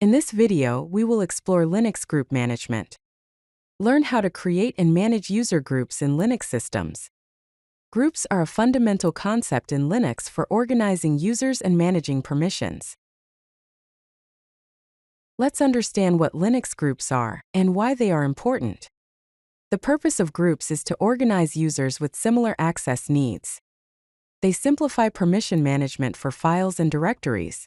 In this video, we will explore Linux group management. Learn how to create and manage user groups in Linux systems. Groups are a fundamental concept in Linux for organizing users and managing permissions. Let's understand what Linux groups are and why they are important. The purpose of groups is to organize users with similar access needs. They simplify permission management for files and directories.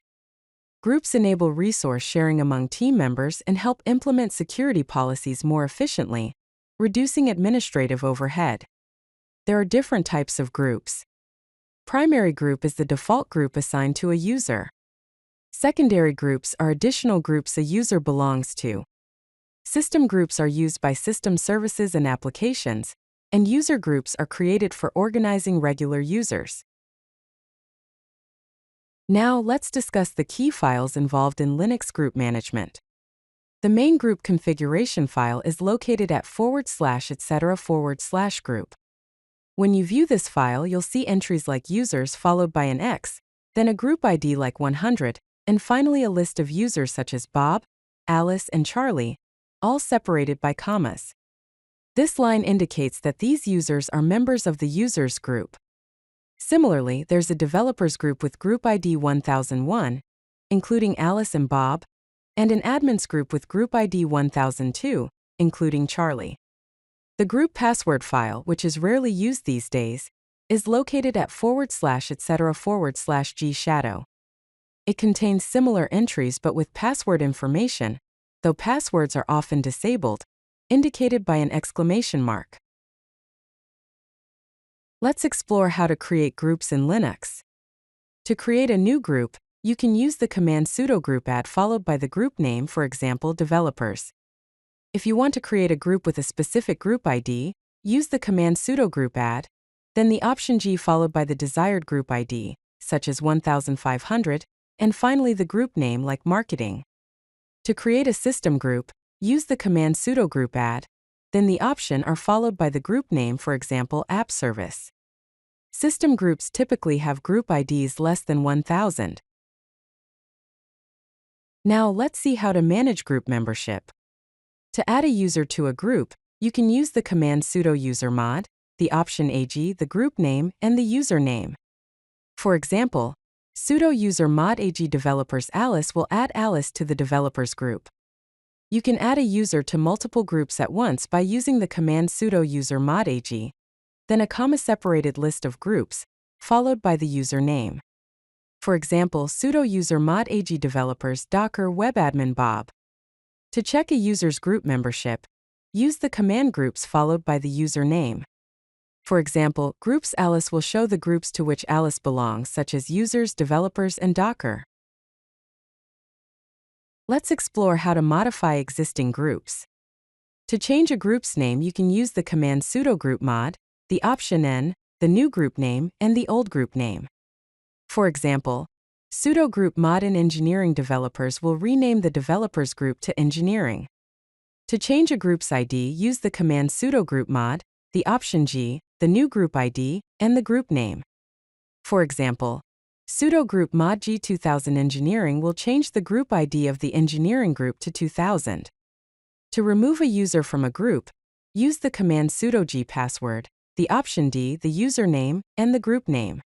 Groups enable resource sharing among team members and help implement security policies more efficiently, reducing administrative overhead. There are different types of groups. Primary group is the default group assigned to a user. Secondary groups are additional groups a user belongs to. System groups are used by system services and applications, and user groups are created for organizing regular users. Now let's discuss the key files involved in Linux group management. The main group configuration file is located at /etc/group. When you view this file, you'll see entries like users followed by an X, then a group ID like 100, and finally a list of users such as Bob, Alice, and Charlie, all separated by commas. This line indicates that these users are members of the users group. Similarly, there's a developers group with group ID 1001, including Alice and Bob, and an admins group with group ID 1002, including Charlie. The group password file, which is rarely used these days, is located at /etc/g-shadow. It contains similar entries but with password information, though passwords are often disabled, indicated by an exclamation mark. Let's explore how to create groups in Linux. To create a new group, you can use the command sudo groupdel followed by the group name, for example, developers. If you want to create a group with a specific group ID, use the command sudo groupdel, then the option G followed by the desired group ID, such as 1500, and finally the group name like marketing. To create a system group, use the command sudo groupdel, then the option are followed by the group name, for example, app service. System groups typically have group IDs less than 1000. Now let's see how to manage group membership. To add a user to a group, you can use the command sudo usermod, the option ag, the group name, and the username. For example, sudo usermod ag developers Alice will add Alice to the developers group. You can add a user to multiple groups at once by using the command sudo usermod ag, then a comma-separated list of groups, followed by the username. For example, sudo usermod ag developers docker webadmin Bob. To check a user's group membership, use the command groups followed by the username. For example, groups Alice will show the groups to which Alice belongs, such as users, developers, and Docker. Let's explore how to modify existing groups. To change a group's name, you can use the command sudo groupmod, the option n, the new group name, and the old group name. For example, sudo group mod in engineering developers will rename the developers group to engineering. To change a group's ID, use the command sudo groupmod, the option G, the new group ID, and the group name. For example, sudo group mod G2000 engineering will change the group ID of the engineering group to 2000. To remove a user from a group, use the command sudo gpassword, the option D, the username, and the group name.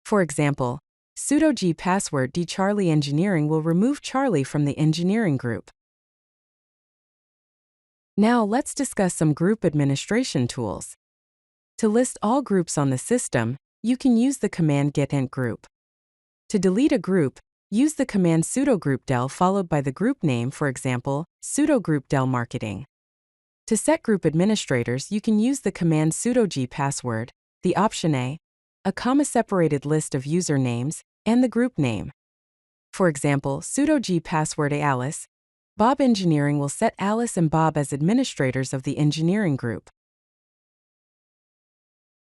For example, sudo gpassword dcharlie engineering will remove Charlie from the engineering group. Now let's discuss some group administration tools. To list all groups on the system, you can use the command getent group. To delete a group, use the command sudo groupdel followed by the group name, for example, sudo groupdel marketing. To set group administrators, you can use the command sudo gpassword, the option A, comma-separated list of usernames, and the group name. For example, sudo gpassword Alice, Bob engineering will set Alice and Bob as administrators of the engineering group.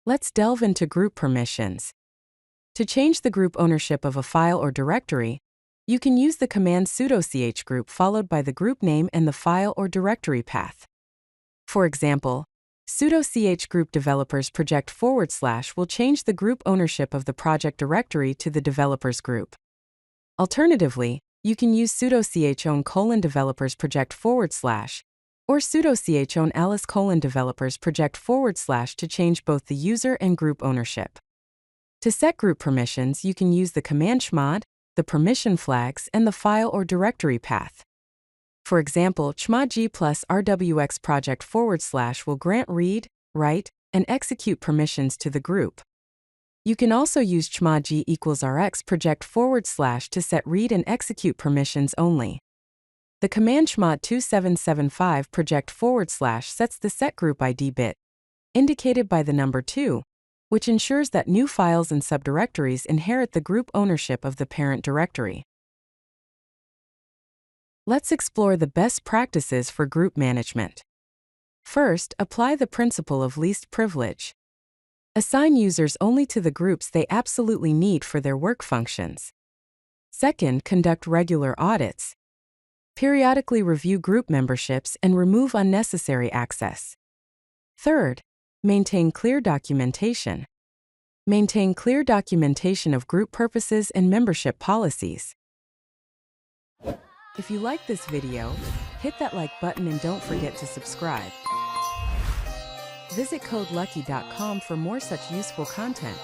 Let's delve into group permissions. To change the group ownership of a file or directory, you can use the command sudo chgroup followed by the group name and the file or directory path. For example, sudo chgroup developers project / will change the group ownership of the project directory to the developers group. Alternatively, You can use sudo chon developers project / or sudo chon alice developers project / to change both the user and group ownership. To set group permissions, you can use the command chmod, the permission flags, and the file or directory path. For example, chmod g plus rwx project / will grant read, write, and execute permissions to the group. You can also use chmod g equals rx project / to set read and execute permissions only. The command chmod 2775 project / sets the set group ID bit, indicated by the number 2, which ensures that new files and subdirectories inherit the group ownership of the parent directory. Let's explore the best practices for group management. First, apply the principle of least privilege. Assign users only to the groups they absolutely need for their work functions. Second, conduct regular audits. Periodically review group memberships and remove unnecessary access. Third, maintain clear documentation. Maintain clear documentation of group purposes and membership policies. If you like this video, hit that like button and don't forget to subscribe. Visit codelucky.com for more such useful content.